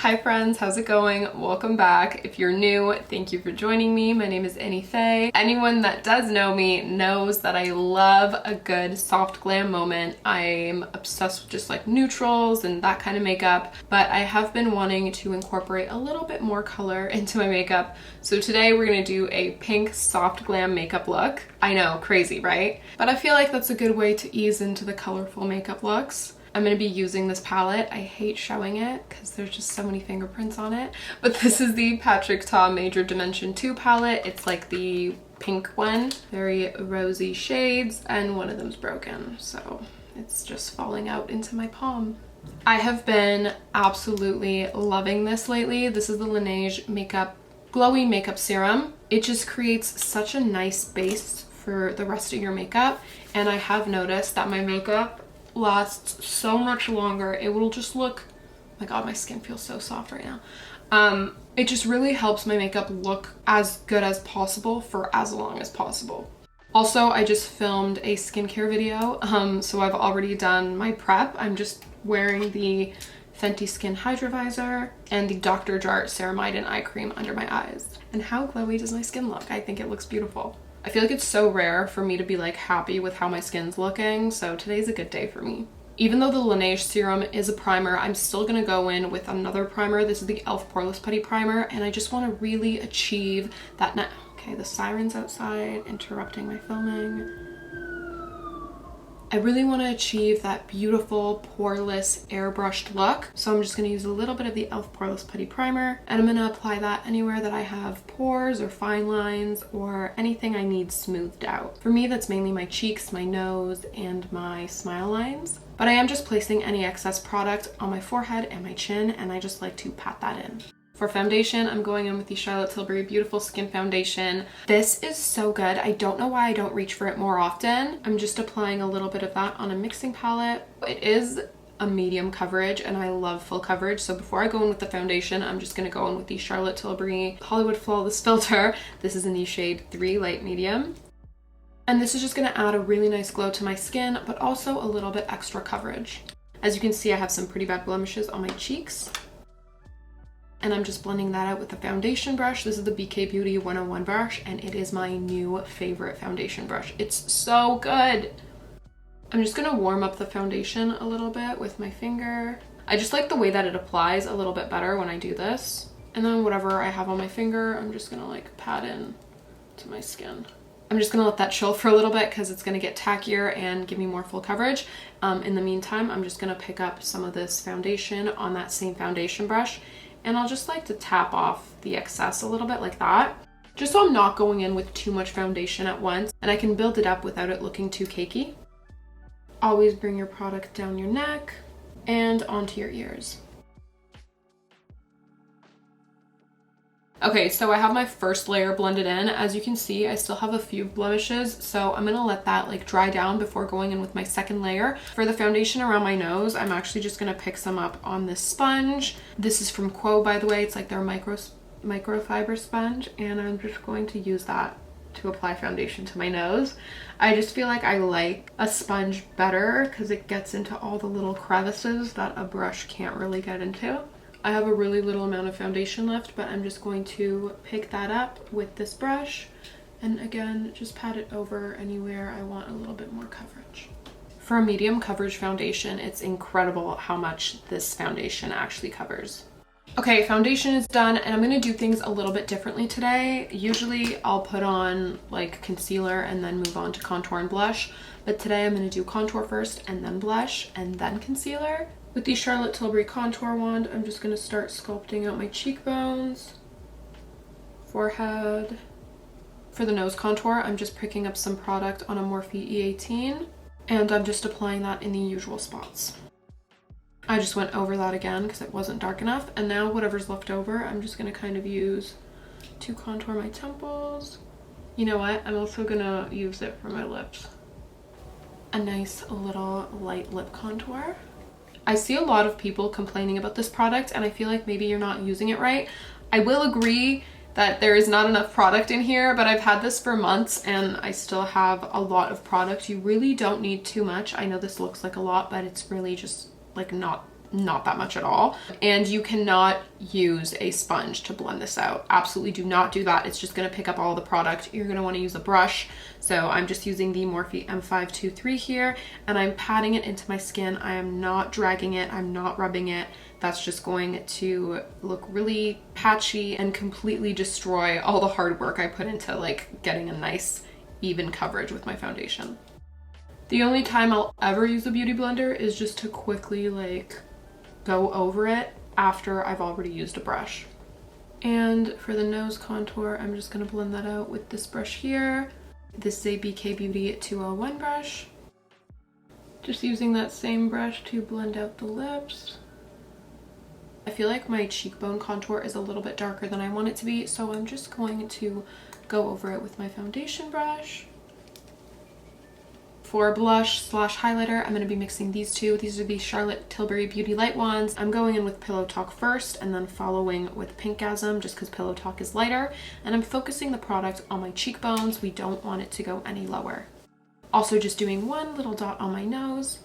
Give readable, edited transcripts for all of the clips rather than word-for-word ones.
Hi friends, how's it going? Welcome back. If you're new, thank you for joining me. My name is Annie Faye. Anyone that does know me knows that I love a good soft glam moment. I'm obsessed with just like neutrals and that kind of makeup, but I have been wanting to incorporate a little bit more color into my makeup. So today we're gonna do a pink soft glam makeup look. I know, crazy, right? But I feel like that's a good way to ease into the colorful makeup looks. I'm going to be using this palette. I hate showing it because there's just so many fingerprints on it. But this is the Patrick Ta Major Dimension 2 palette. It's like the pink one. Very rosy shades and one of them's broken. So it's just falling out into my palm. I have been absolutely loving this lately. This is the LANEIGE Glowy Makeup Serum. It just creates such a nice base for the rest of your makeup. And I have noticed that my makeup lasts so much longer. It will just look, oh my god, my skin feels so soft right now. It just really helps my makeup look as good as possible for as long as possible. Also, I just filmed a skincare video, so I've already done my prep. I'm just wearing the FENTY Skin Hydra Vizor and the Dr. JART Ceramidin eye cream under my eyes. And how glowy does my skin look? I think it looks beautiful. I feel like it's so rare for me to be like happy with how my skin's looking, so today's a good day for me. Even though the LANEIGE serum is a primer, I'm still gonna go in with another primer. This is the e.l.f. Poreless Putty Primer, and I just wanna really achieve that now. Okay, the siren's outside, interrupting my filming. I really want to achieve that beautiful poreless airbrushed look. So I'm just going to use a little bit of the e.l.f. Poreless Putty Primer, and I'm going to apply that anywhere that I have pores or fine lines or anything I need smoothed out. For me, that's mainly my cheeks, my nose, and my smile lines. But I am just placing any excess product on my forehead and my chin, and I just like to pat that in. For foundation, I'm going in with the Charlotte Tilbury Beautiful Skin Foundation. This is so good. I don't know why I don't reach for it more often. I'm just applying a little bit of that on a mixing palette. It is a medium coverage and I love full coverage. So before I go in with the foundation, I'm just gonna go in with the Charlotte Tilbury Hollywood Flawless Filter. This is in the shade 3 Light Medium. And this is just gonna add a really nice glow to my skin, but also a little bit extra coverage. As you can see, I have some pretty bad blemishes on my cheeks. And I'm just blending that out with the foundation brush. This is the BK Beauty 101 brush, and it is my new favorite foundation brush. It's so good. I'm just gonna warm up the foundation a little bit with my finger. I just like the way that it applies a little bit better when I do this. And then whatever I have on my finger, I'm just gonna like pat in to my skin. I'm just gonna let that chill for a little bit because it's gonna get tackier and give me more full coverage. In the meantime, I'm just gonna pick up some of this foundation on that same foundation brush, and I'll just like to tap off the excess a little bit like that, just so I'm not going in with too much foundation at once and I can build it up without it looking too cakey. Always bring your product down your neck and onto your ears. Okay, so I have my first layer blended in. As you can see, I still have a few blemishes, so I'm gonna let that like dry down before going in with my second layer. For the foundation around my nose, I'm actually just gonna pick some up on this sponge. This is from Quo, by the way. It's like their microfiber sponge, and I'm just going to use that to apply foundation to my nose. I just feel like I like a sponge better because it gets into all the little crevices that a brush can't really get into. I have a really little amount of foundation left, but I'm just going to pick that up with this brush and again just pat it over anywhere I want a little bit more coverage. For a medium coverage foundation, it's incredible how much this foundation actually covers. Okay, foundation is done, and I'm going to do things a little bit differently today. Usually I'll put on like concealer and then move on to contour and blush, but today I'm going to do contour first and then blush and then concealer. With the Charlotte Tilbury contour wand, I'm just going to start sculpting out my cheekbones, forehead. For the nose contour, I'm just picking up some product on a Morphe E18, and I'm just applying that in the usual spots. I just went over that again because it wasn't dark enough, and now whatever's left over, I'm just going to kind of use to contour my temples. You know what? I'm also going to use it for my lips. A nice little light lip contour. I see a lot of people complaining about this product, and I feel like maybe you're not using it right. I will agree that there is not enough product in here, but I've had this for months and I still have a lot of product. You really don't need too much. I know this looks like a lot, but it's really just like not not that much at all. And you cannot use a sponge to blend this out. Absolutely do not do that. It's just gonna pick up all the product. You're gonna wanna use a brush. So I'm just using the Morphe M523 here, and I'm patting it into my skin. I am not dragging it, I'm not rubbing it. That's just going to look really patchy and completely destroy all the hard work I put into like getting a nice even coverage with my foundation. The only time I'll ever use a beauty blender is just to quickly like go over it after I've already used a brush. And for the nose contour, I'm just gonna blend that out with this brush here. This is a BK Beauty 201 brush. Just using that same brush to blend out the lips. I feel like my cheekbone contour is a little bit darker than I want it to be, so I'm just going to go over it with my foundation brush. For blush slash highlighter, I'm going to be mixing these two. These are the Charlotte Tilbury Beauty Light Wands. I'm going in with Pillow Talk first and then following with Pinkgasm just because Pillow Talk is lighter. And I'm focusing the product on my cheekbones. We don't want it to go any lower. Also just doing one little dot on my nose.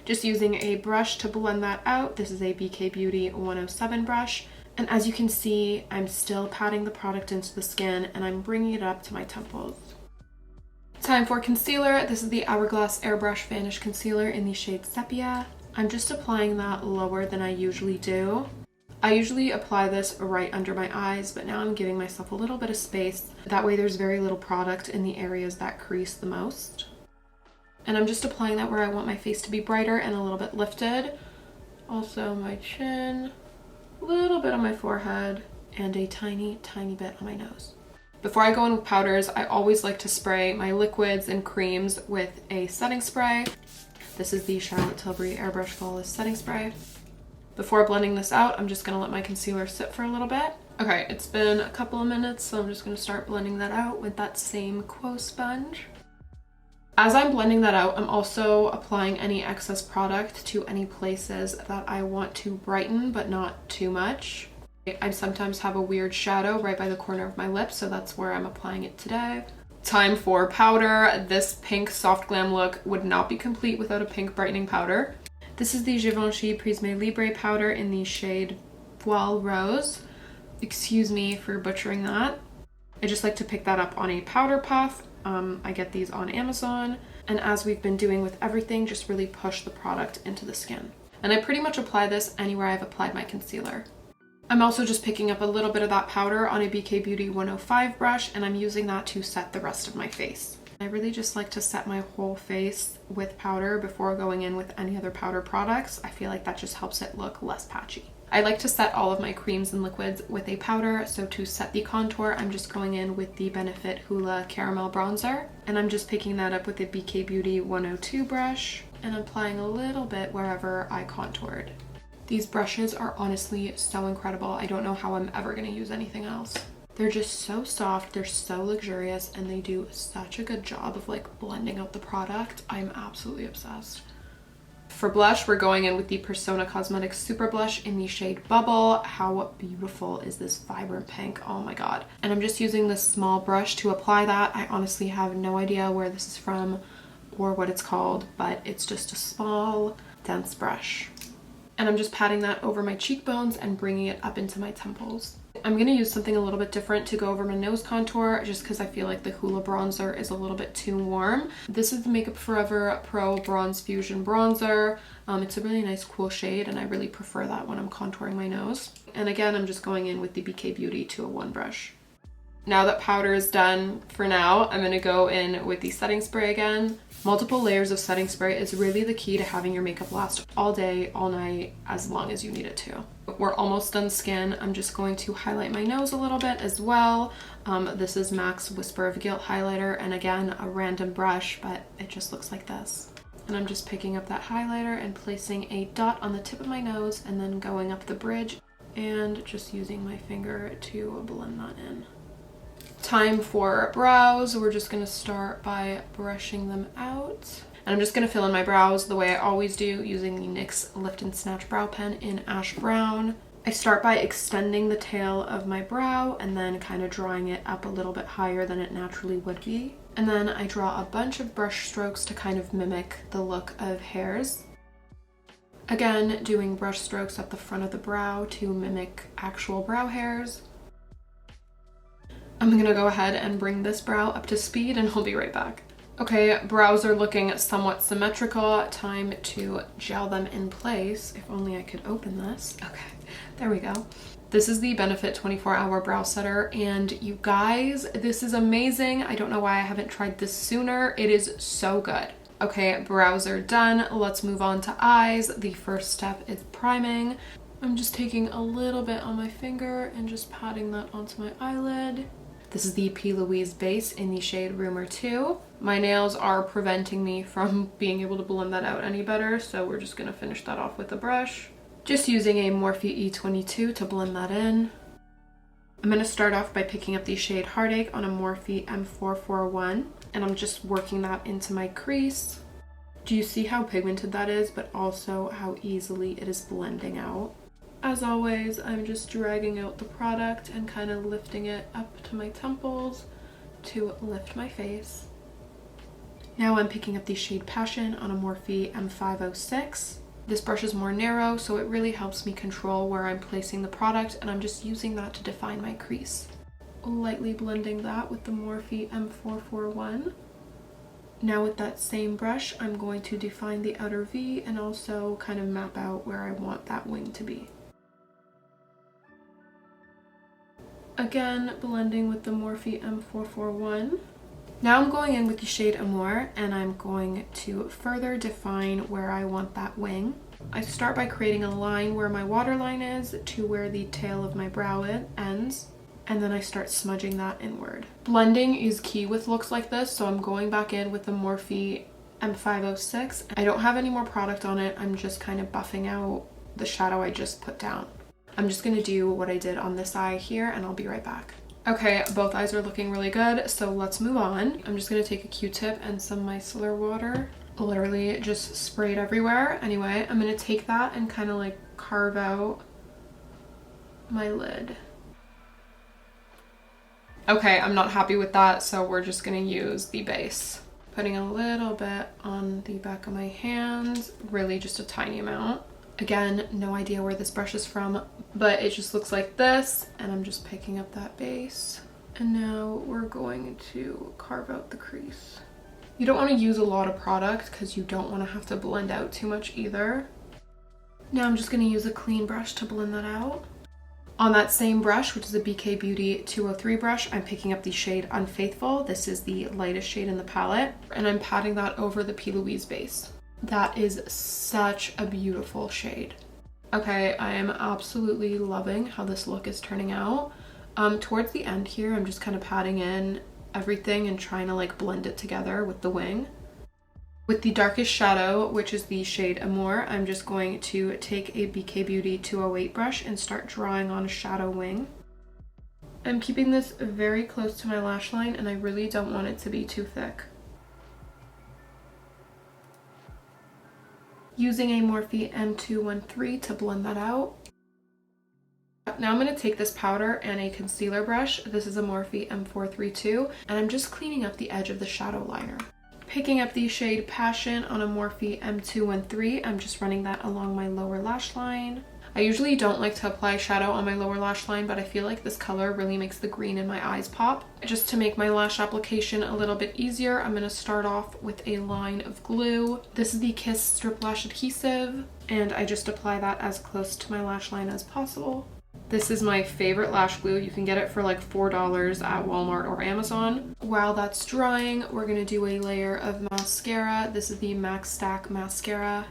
Just using a brush to blend that out. This is a BK Beauty 107 brush. And as you can see, I'm still patting the product into the skin and I'm bringing it up to my temples. Time for concealer. This is the Hourglass Airbrush Vanish Concealer in the shade Sepia. I'm just applying that lower than I usually do. I usually apply this right under my eyes, but now I'm giving myself a little bit of space. That way there's very little product in the areas that crease the most. And I'm just applying that where I want my face to be brighter and a little bit lifted. Also my chin, a little bit on my forehead, and a tiny, tiny bit on my nose. Before I go in with powders, I always like to spray my liquids and creams with a setting spray. This is the Charlotte Tilbury Airbrush Flawless Setting Spray. Before blending this out, I'm just gonna let my concealer sit for a little bit. Okay, it's been a couple of minutes, so I'm just gonna start blending that out with that same Quo sponge. As I'm blending that out, I'm also applying any excess product to any places that I want to brighten, but not too much. I sometimes have a weird shadow right by the corner of my lips, so that's where I'm applying it today. Time for powder. This pink soft glam look would not be complete without a pink brightening powder. This is the Givenchy Prisme Libre powder in the shade Voile Rose. Excuse me for butchering that. I just like to pick that up on a powder puff. I get these on Amazon, and as we've been doing with everything, just really push the product into the skin. And I pretty much apply this anywhere I've applied my concealer. I'm also just picking up a little bit of that powder on a BK Beauty 105 brush, and I'm using that to set the rest of my face. I really just like to set my whole face with powder before going in with any other powder products. I feel like that just helps it look less patchy. I like to set all of my creams and liquids with a powder, so to set the contour, I'm just going in with the Benefit Hoola Caramel Bronzer, and I'm just picking that up with the BK Beauty 102 brush, and applying a little bit wherever I contoured. These brushes are honestly so incredible. I don't know how I'm ever going to use anything else. They're just so soft, they're so luxurious, and they do such a good job of like blending out the product. I'm absolutely obsessed. For blush, we're going in with the Persona Cosmetics Super Blush in the shade Bubble. How beautiful is this vibrant pink? Oh my god. And I'm just using this small brush to apply that. I honestly have no idea where this is from or what it's called, but it's just a small, dense brush. And I'm just patting that over my cheekbones and bringing it up into my temples. I'm going to use something a little bit different to go over my nose contour just because I feel like the Hoola bronzer is a little bit too warm. This is the Makeup Forever Pro Bronze Fusion Bronzer. It's a really nice cool shade, and I really prefer that when I'm contouring my nose. And again, I'm just going in with the BK Beauty 201 brush. Now that powder is done for now, I'm going to go in with the setting spray again. Multiple layers of setting spray is really the key to having your makeup last all day, all night, as long as you need it to. We're almost done skin. I'm just going to highlight my nose a little bit as well. This is MAC's Whisper of Guilt highlighter, and again, a random brush, but it just looks like this. And I'm just picking up that highlighter and placing a dot on the tip of my nose and then going up the bridge and just using my finger to blend that in. Time for brows. We're just going to start by brushing them out. And I'm just going to fill in my brows the way I always do, using the NYX Lift and Snatch Brow Pen in Ash Brown. I start by extending the tail of my brow and then kind of drawing it up a little bit higher than it naturally would be. And then I draw a bunch of brush strokes to kind of mimic the look of hairs. Again, doing brush strokes at the front of the brow to mimic actual brow hairs. I'm gonna go ahead and bring this brow up to speed and I'll be right back. Okay, brows are looking somewhat symmetrical. Time to gel them in place. If only I could open this. Okay, there we go. This is the Benefit 24-Hour Brow Setter, and you guys, this is amazing. I don't know why I haven't tried this sooner. It is so good. Okay, brows are done. Let's move on to eyes. The first step is priming. I'm just taking a little bit on my finger and just patting that onto my eyelid. This is the P. Louise base in the shade Rumor 2. My nails are preventing me from being able to blend that out any better, so we're just gonna finish that off with a brush. Just using a Morphe E22 to blend that in. I'm gonna start off by picking up the shade Heartache on a Morphe M441, and I'm just working that into my crease. Do you see how pigmented that is, but also how easily it is blending out? As always, I'm just dragging out the product and kind of lifting it up to my temples to lift my face. Now I'm picking up the shade Passion on a Morphe M506. This brush is more narrow, so it really helps me control where I'm placing the product, and I'm just using that to define my crease. Lightly blending that with the Morphe M441. Now with that same brush, I'm going to define the outer V and also kind of map out where I want that wing to be. Again, blending with the Morphe M441. Now I'm going in with the shade Amour, and I'm going to further define where I want that wing. I start by creating a line where my waterline is to where the tail of my brow ends, and then I start smudging that inward. Blending is key with looks like this, so I'm going back in with the Morphe M506. I don't have any more product on it, I'm just kind of buffing out the shadow I just put down. I'm just going to do what I did on this eye here, and I'll be right back. Okay, both eyes are looking really good, so let's move on. I'm just gonna take a Q-tip and some micellar water. Literally just sprayed everywhere. Anyway, I'm gonna take that and kind of like carve out my lid. Okay, I'm not happy with that, so we're just gonna use the base. Putting a little bit on the back of my hand, really just a tiny amount. Again, no idea where this brush is from, but it just looks like this, and I'm just picking up that base. And now we're going to carve out the crease. You don't want to use a lot of product because you don't want to have to blend out too much either. Now I'm just going to use a clean brush to blend that out. On that same brush, which is a BK Beauty 203 brush, I'm picking up the shade Unfaithful. This is the lightest shade in the palette, and I'm patting that over the P. Louise base. That is such a beautiful shade. Okay, I am absolutely loving how this look is turning out. Towards the end here, I'm just kind of patting in everything and trying to like blend it together with the wing. With the darkest shadow, which is the shade Amour, I'm just going to take a BK Beauty 208 brush and start drawing on a shadow wing. I'm keeping this very close to my lash line, and I really don't want it to be too thick. Using a Morphe M213 to blend that out. Now I'm going to take this powder and a concealer brush. This is a Morphe M432, and I'm just cleaning up the edge of the shadow liner. Picking up the shade Passion on a Morphe M213, I'm just running that along my lower lash line. I usually don't like to apply shadow on my lower lash line, but I feel like this color really makes the green in my eyes pop. Just to make my lash application a little bit easier, I'm going to start off with a line of glue. This is the Kiss Strip Lash Adhesive, and I just apply that as close to my lash line as possible. This is my favorite lash glue. You can get it for like $4 at Walmart or Amazon. While that's drying, we're going to do a layer of mascara. This is the Max Stack Mascara.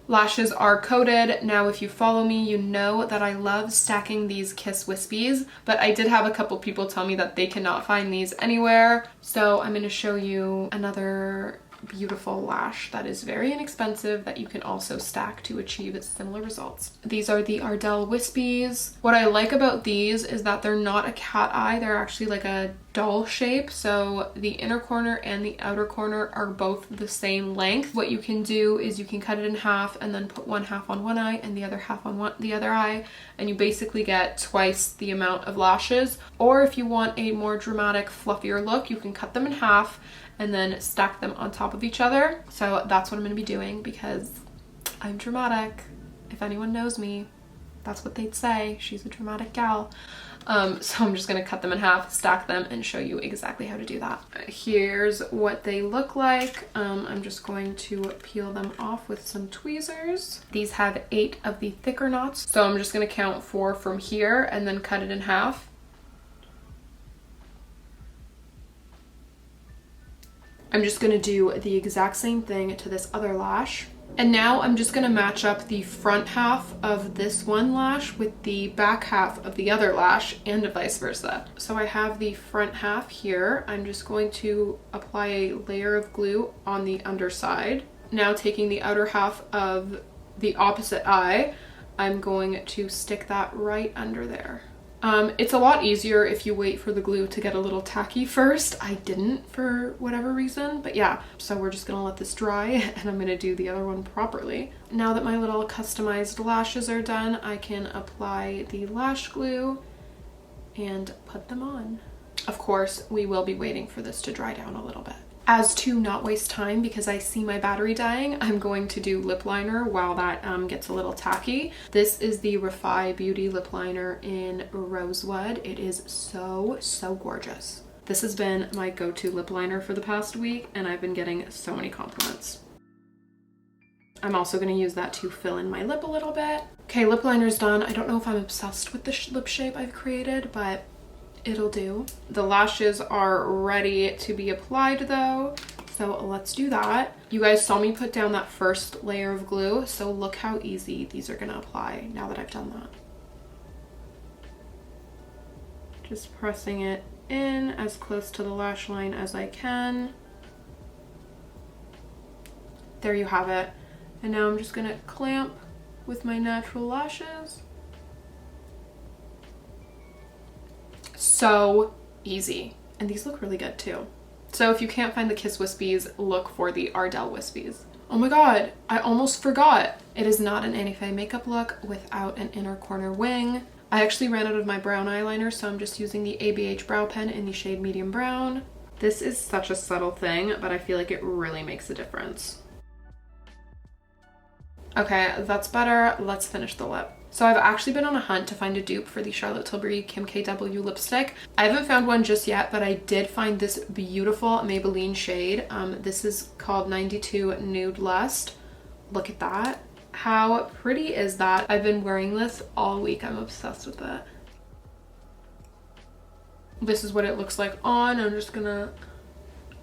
Lashes are coated. Now if you follow me, you know that I love stacking these Kiss Wispies, but I did have a couple people tell me that they cannot find these anywhere. So I'm going to show you another beautiful lash that is very inexpensive that you can also stack to achieve similar results. These are the Ardell Wispies. What I like about these is that they're not a cat eye, they're actually like a doll shape, so the inner corner and the outer corner are both the same length. What you can do is you can cut it in half and then put one half on one eye and the other half on the other eye, and you basically get twice the amount of lashes. Or if you want a more dramatic, fluffier look, you can cut them in half and then stack them on top of each other. So that's what I'm going to be doing because I'm dramatic. If anyone knows me, that's what they'd say. She's a dramatic gal. So I'm just gonna cut them in half, stack them, and show you exactly how to do that. Here's what they look like. I'm just going to peel them off with some tweezers. These have 8 of the thicker knots, so I'm just gonna count 4 from here and then cut it in half. I'm just gonna do the exact same thing to this other lash. And now I'm just gonna match up the front half of this one lash with the back half of the other lash and vice versa. So I have the front half here. I'm just going to apply a layer of glue on the underside. Now taking the outer half of the opposite eye, I'm going to stick that right under there. It's a lot easier if you wait for the glue to get a little tacky first. I didn't for whatever reason, but yeah. So we're just gonna let this dry and I'm gonna do the other one properly. Now that my little customized lashes are done, I can apply the lash glue and put them on. Of course, we will be waiting for this to dry down a little bit. As to not waste time, because I see my battery dying, I'm going to do lip liner while that gets a little tacky. This is the Refi Beauty lip liner in Rosewood. It is so gorgeous. This has been my go-to lip liner for the past week, and I've been getting so many compliments. I'm also going to use that to fill in my lip a little bit. Okay, lip liner's done. I don't know if I'm obsessed with the lip shape I've created, but it'll do. The lashes are ready to be applied though, so let's do that. You guys saw me put down that first layer of glue, so look how easy these are gonna apply now that I've done that. Just pressing it in as close to the lash line as I can. There you have it. And now I'm just gonna clamp with my natural lashes. So easy, and these look really good too. So if you can't find the Kiss Wispies, look for the Ardell Wispies. Oh my god, I almost forgot. It is not an Annie Faye makeup look without an inner corner wing. I actually ran out of my brown eyeliner, so I'm just using the ABH brow pen in the shade medium brown. This is such a subtle thing, but I feel like it really makes a difference. Okay, that's better. Let's finish the lip. So I've actually been on a hunt to find a dupe for the Charlotte Tilbury Kim KW lipstick. I haven't found one just yet, but I did find this beautiful Maybelline shade. This is called 92 Nude Lust. Look at that. How pretty is that? I've been wearing this all week. I'm obsessed with it. This is what it looks like on. I'm just gonna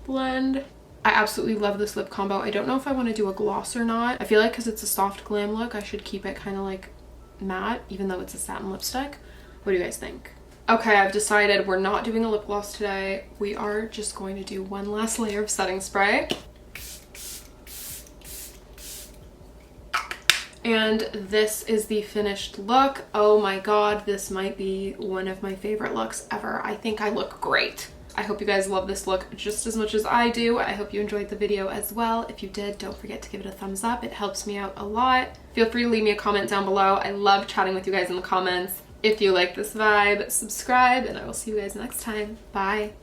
blend. I absolutely love this lip combo. I don't know if I want to do a gloss or not. I feel like because it's a soft glam look, I should keep it kind of like matte, even though it's a satin lipstick. What do you guys think? Okay, I've decided we're not doing a lip gloss today. We are just going to do one last layer of setting spray. And this is the finished look. Oh my god, this might be one of my favorite looks ever. I think I look great. I hope you guys love this look just as much as I do. I hope you enjoyed the video as well. If you did, don't forget to give it a thumbs up. It helps me out a lot. Feel free to leave me a comment down below. I love chatting with you guys in the comments. If you like this vibe, subscribe, and I will see you guys next time. Bye.